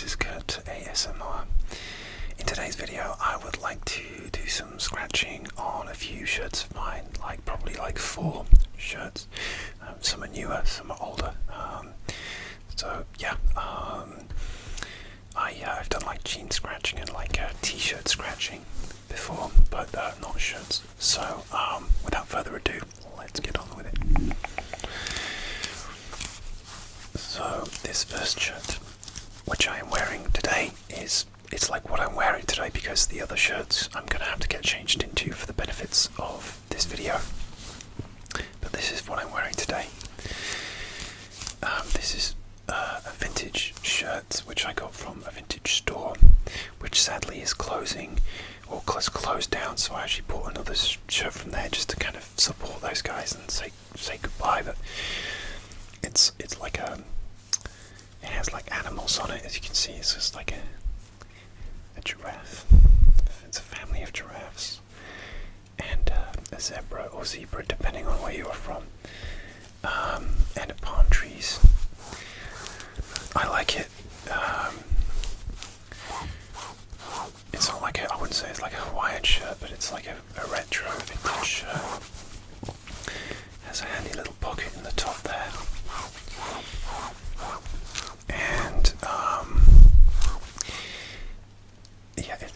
this is Kurt ASMR. In today's video I would like to do some scratching on a few shirts of mine, probably 4 shirts. Some are newer, some are older. I've done jean scratching and t-shirt scratching before, but not shirts. So without further ado, let's get on with it. So this first shirt, which I am wearing today, it's what I'm wearing today because the other shirts I'm going to have to get changed into for the benefits of this video. But this is what I'm wearing today. This is a vintage shirt which I got from a vintage store, which sadly is closing or closed down, so I actually bought another shirt from there just to kind of support those guys and say goodbye. But it has animals on it, as you can see. It's just a giraffe. It's a family of giraffes and a zebra or zebra depending on where you are from, and palm trees. I like it. It's not I wouldn't say it's like a Hawaiian shirt, but it's like a retro vintage shirt. Has a handy little pocket in the top there. And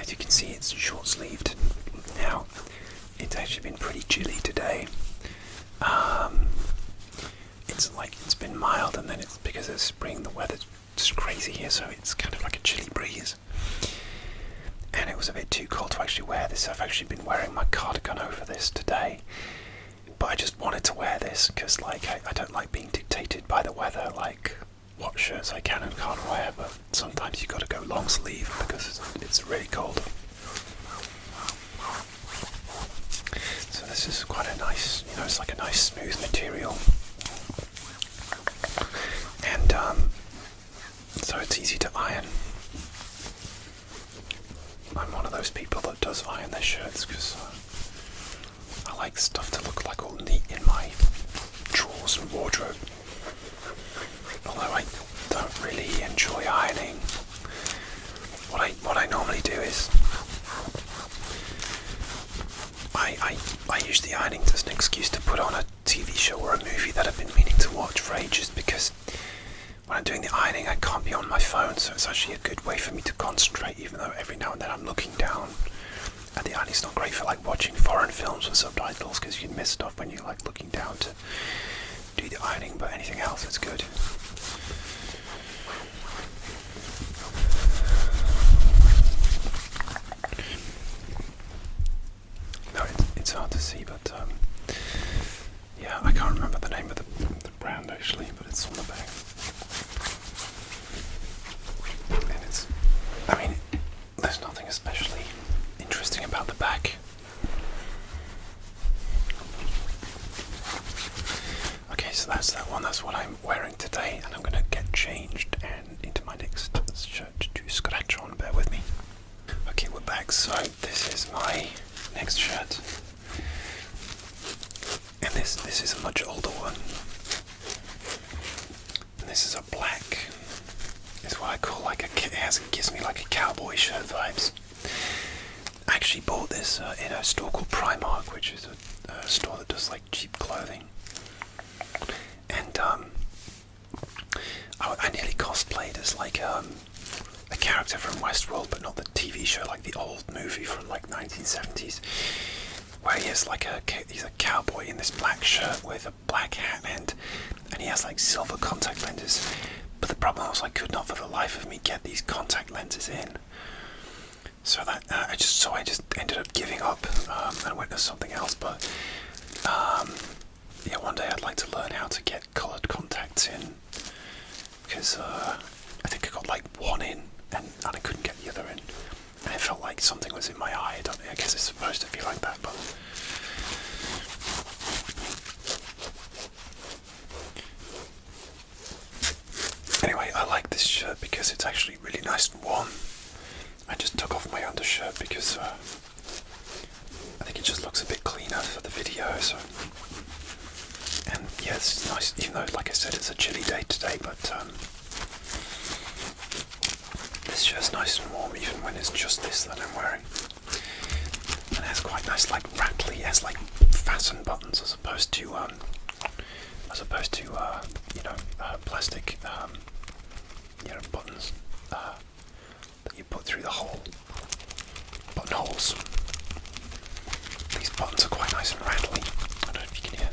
as you can see, it's short-sleeved. Now, it's actually been pretty chilly today. It's been mild, and then it's because it's spring, the weather's just crazy here, so it's kind of like a chilly breeze. And it was a bit too cold to actually wear this. I've actually been wearing my cardigan over this today, but I just wanted to wear this because I don't like being dictated by the weather, what shirts I can and can't wear, but sometimes you've got to go long sleeve because it's really cold. So this is quite a nice, it's like a nice smooth material. And so it's easy to iron. I'm one of those people that does iron their shirts because I like stuff to look all neat in my drawers and wardrobe. Although I don't really enjoy ironing. What I normally do is I use the ironing as an excuse to put on a TV show or a movie that I've been meaning to watch for ages, because when I'm doing the ironing I can't be on my phone, so it's actually a good way for me to concentrate, even though every now and then I'm looking down. And the ironing's not great for watching foreign films with subtitles because you can miss stuff when you're looking down to do the ironing, but anything else it's good. No, it's hard to see, but I can't remember the name of the brand actually, but it's on the back. And there's nothing especially interesting about the back. Okay, so that's that one. That's what I'm wearing today, and I'm going to get changed and into my next shirt to scratch on. Bear with me. Okay, we're back. So this is my next shirt, and this is a much older one. And this is a black. It's what I call it gives me a cowboy shirt vibes. I actually bought this in a store called Primark, which is a store that does cheap clothing. And I nearly cosplayed as a character from Westworld, but not the TV show, the old movie from 1970s, where he has he's a cowboy in this black shirt with a black hat and he has silver contact lenses. But the problem was I could not for the life of me get these contact lenses in. So that I just ended up giving up and went to something else. But one day I'd like to learn how to get coloured contacts in, because I think I got one in and I couldn't get the other in, and it felt like something was in my eye. I guess it's supposed to feel like that, but anyway, I like this shirt because it's actually really nice and warm. I just took off my undershirt because I think it just looks a bit cleaner for the video. So, and yeah, it's nice, even though, like I said, it's a chilly day today. But this shirt's nice and warm even when it's just this that I'm wearing. And it has quite nice, like rattly, it has like fastened buttons as opposed to plastic, buttons that you put through the hole, buttonholes. These buttons are quite nice and rattly. I don't know if you can hear.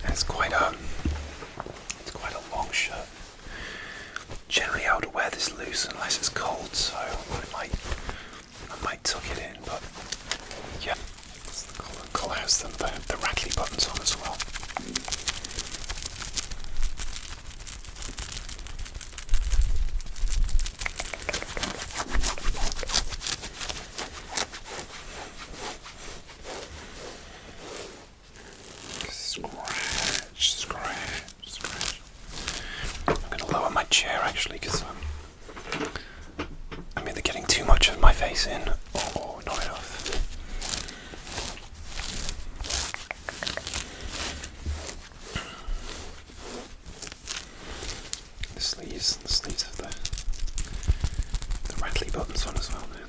It's quite a long shirt. Generally I would wear this loose unless it's cold, so I might tuck it in, but yeah, the collar has the rattly buttons on as well. Scratch. I'm going to lower my chair actually because I'm either getting too much of my face in or not enough. The sleeves have the rattly buttons on as well now.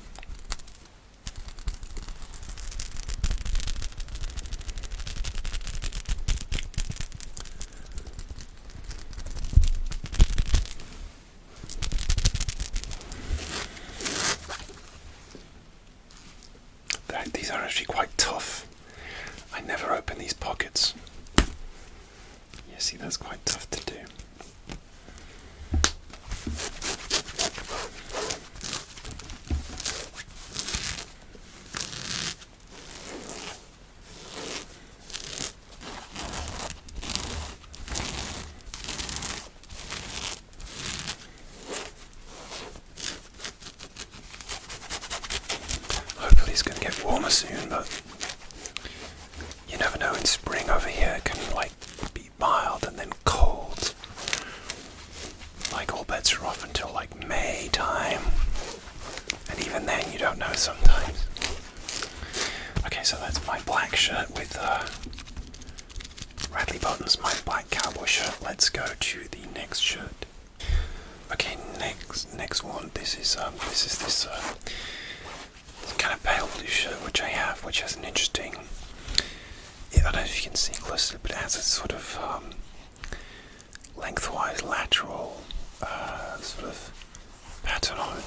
These are actually quite tough. I never open these pockets. Yeah, see, that's quite tough to do. Hopefully it's going to get warmer soon, but you never know. In spring over here it can be mild and then cold. Like all bets are off until like May time, and even then you don't know sometimes. Okay, so that's my black shirt with rattly buttons, my black cowboy shirt. Let's go to the next shirt. Okay, next one. This is this kind of pale blue shirt which I have, which has an interesting, I don't know if you can see closely, but it has a sort of lengthwise lateral sort of pattern on it.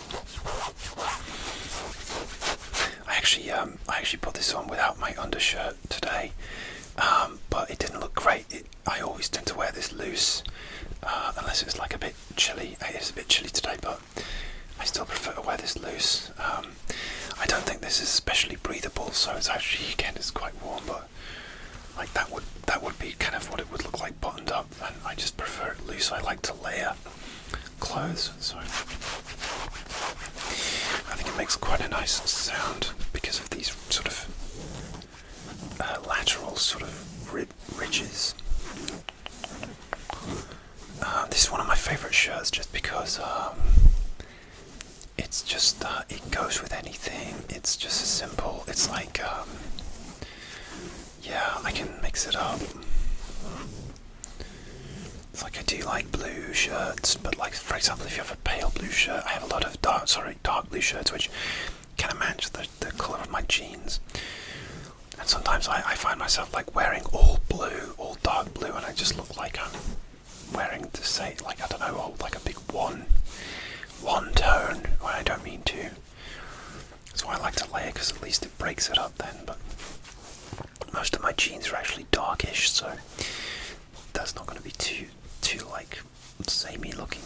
I actually put this on without my undershirt today, but it didn't look great. I always tend to wear this loose unless it's like a bit chilly. It is a bit chilly today, but I still prefer to wear this loose. I don't think this is especially breathable, so it's actually, again, it's quite warm, but like that would be kind of what it would look like buttoned up, and I just prefer it loose. I like to layer clothes, so I think it makes quite a nice sound because of these sort of lateral sort of ridges. This is one of my favourite shirts just because it's just, it goes with anything. It's just simple. It's like, yeah, I can mix it up. It's like I do like blue shirts, but like, for example, if you have a pale blue shirt, I have a lot of dark blue shirts which kind of match the colour of my jeans. And sometimes I find myself like wearing all blue, all dark blue, and I just look like I'm wearing to say, like, I don't know, like a big one tone when I don't mean to. So I like to layer because at least it breaks it up then, but most of my jeans are actually darkish, so that's not going to be too like samey looking.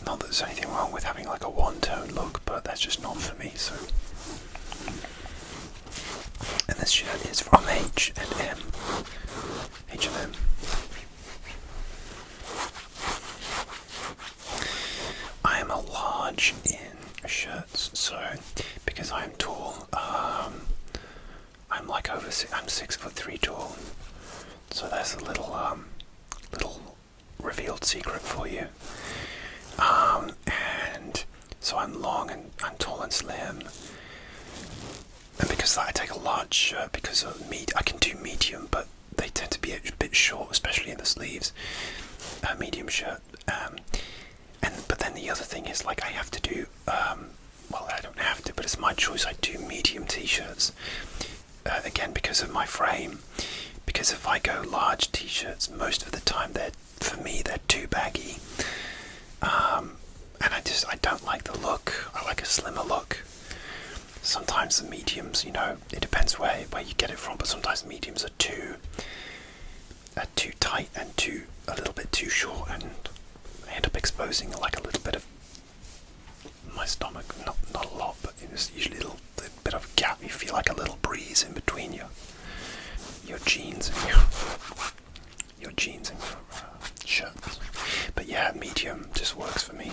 Not that there's anything wrong with having like a one-tone look, but that's just not for me. So, and this shirt is from H&M. I am a large in shirts, so because I am tall, I'm like I'm 6'3" tall. So there's a little revealed secret for you. And So I'm long and I'm tall and slim. And because of that, I take a large shirt because of I can do medium, but they tend to be a bit short, especially in the sleeves. Medium shirt. But then the other thing is, like, I have to do, well, I don't have to, but it's my choice. I do medium t-shirts. Again, because of my frame. Because if I go large t-shirts, most of the time for me, they're too baggy. And I don't like the look. I like a slimmer look. Sometimes the mediums, it depends where you get it from, but sometimes mediums are too tight and a little bit too short, and I end up exposing like a little bit of my stomach. Not a lot, but it's usually a bit of a gap. You feel like a little breeze in between your jeans and your jeans and your shirts. But yeah, medium just works for me.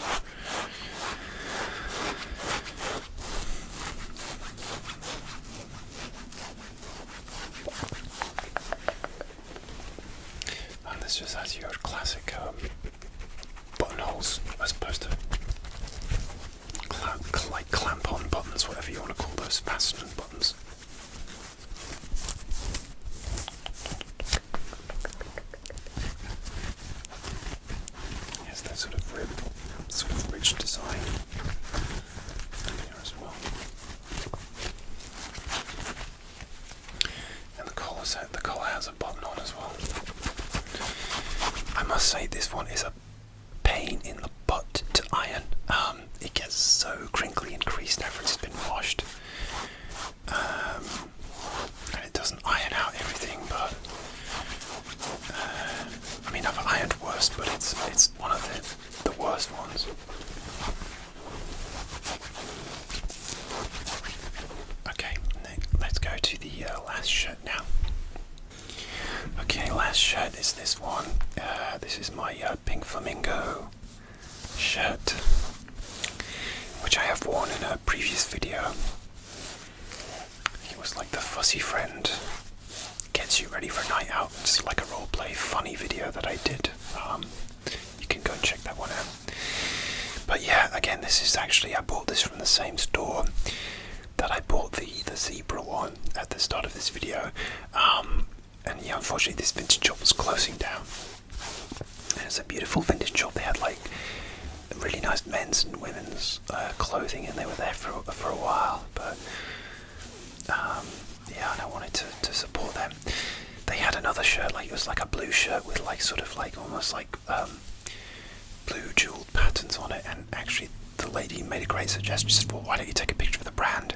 And this just has your classic buttonholes, as opposed to clamp-on buttons, whatever you want to call those, fastening buttons. Yes, that sort of rich design here as well. And the collar has a button on as well. I must say this one is a pain in the butt to iron. It gets so crinkly and creased after it's been washed. And it doesn't iron out everything, but I mean, I've ironed worse, but it's one of the worst ones. Okay, let's go to the last shirt now. Okay, last shirt is this one. This is my pink Flamingo shirt, which I have worn in a previous video. It was like the fussy friend gets you ready for a night out. It's like a roleplay funny video that I did. You can go and check that one out. But yeah, again, this is actually, I bought this from the same store that I bought the zebra one at the start of this video. And yeah, unfortunately this vintage shop was closing down. And it's a beautiful vintage shop. They had like really nice men's and women's clothing, and they were there for a while. But yeah, and I wanted to support them. They had another shirt, like it was like a blue shirt with like sort of like almost like blue jeweled patterns on it. And actually, the lady made a great suggestion. She said, "Well, why don't you take a picture of the brand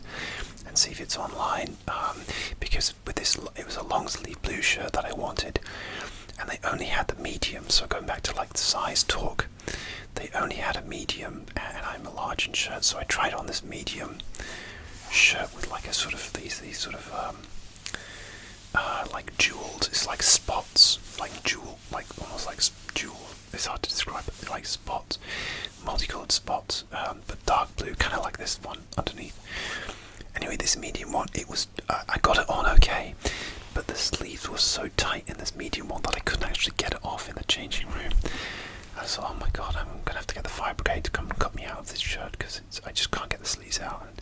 and see if it's online?" Because with this, it was a long sleeve blue shirt that I wanted, and they only had the medium. So going back to like the size talk, they only had a medium, and I'm a large in shirt, so I tried on this medium shirt with like a sort of these sort of like jeweled. It's like spots, like jewel, like almost like jewel. It's hard to describe it. Like spots, multicolored spots, but dark blue, kind of like this one underneath. Anyway, this medium one, it was I got it on okay, but the sleeves were so tight in this medium one that I couldn't actually get it off in the changing room. I thought, oh my god, I'm gonna have to get the fire brigade to come and cut me out of this shirt because I just can't get the sleeves out. And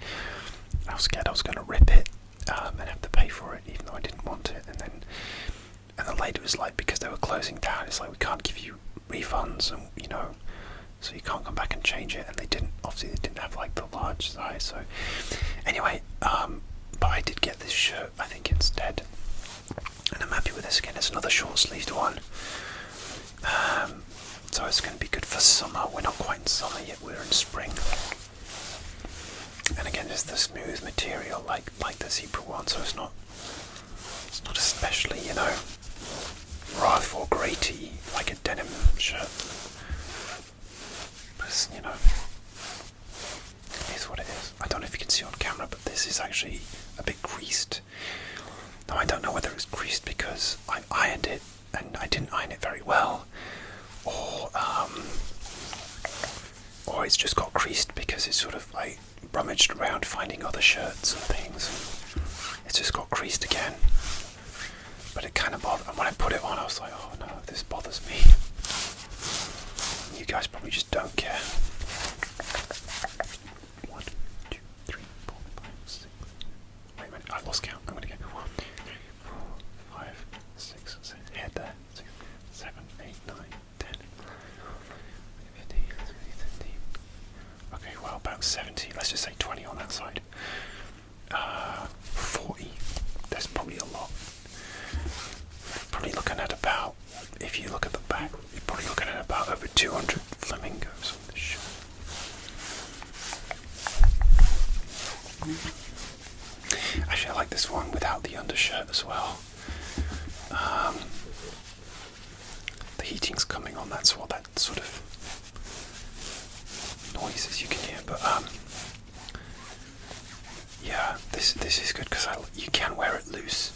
I was scared I was gonna rip it and have to pay for it, even though I didn't want it. And the lady was like, because they were closing down, it's like, we can't give you refunds, and so you can't come back and change it. And they didn't have like the large size. So anyway, but I did get this shirt, I think, instead, and I'm happy with this. Again, it's another short sleeved one. So it's going to be good for summer. We're not quite in summer yet, we're in spring. And again, it's the smooth material like the zebra one, so it's not especially, rough or graty like a denim shirt. But it's, it is what it is. I don't know if you can see on camera, but this is actually a bit creased. Now, I don't know whether it's creased because I ironed it and I didn't iron it very well, or it's just got creased because it's sort of like rummaged around finding other shirts and things. It's just got creased again. But it kind of bothered, and when I put it on I was like, oh no, this bothers me. You guys probably just don't care. about 70. Let's just say 20 on that side. 40. There's probably a lot. Probably looking at about, if you look at the back, you're probably looking at about over 200 flamingos on this shirt. Actually, I like this one without the undershirt as well. The heating's coming on, that's what that sort of noises you can hear. But yeah, this is good because you can wear it loose.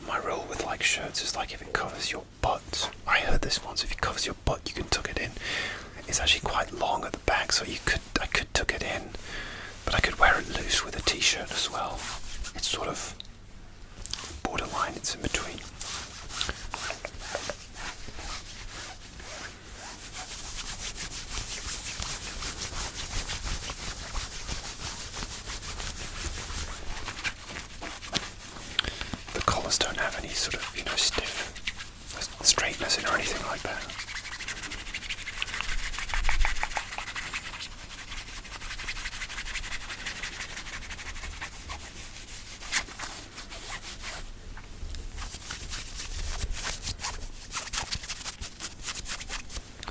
My rule with like shirts is like if it covers your butt. I heard this once. If it covers your butt, you can tuck it in. It's actually quite long at the back, so I could tuck it in, but I could wear it loose with a t-shirt as well. It's sort of borderline. It's in between. The collars don't have any sort of, stiff straightness in or anything like that.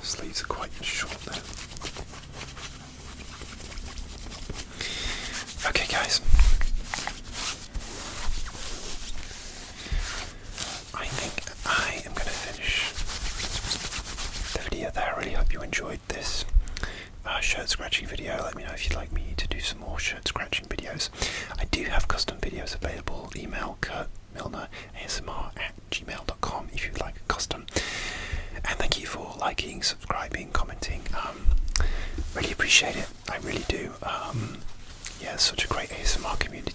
Sleeves are quite short there. Okay guys, I think I am going to finish the video there. I really hope you enjoyed this shirt scratching video. Let me know if you'd like me to do some more shirt scratching videos. I do have custom videos available. Email kurtmilnerasmr@gmail.com if you'd like a custom. And thank you for liking, subscribing, commenting. Really appreciate it. I really do. Yeah, it's such a great ASMR community.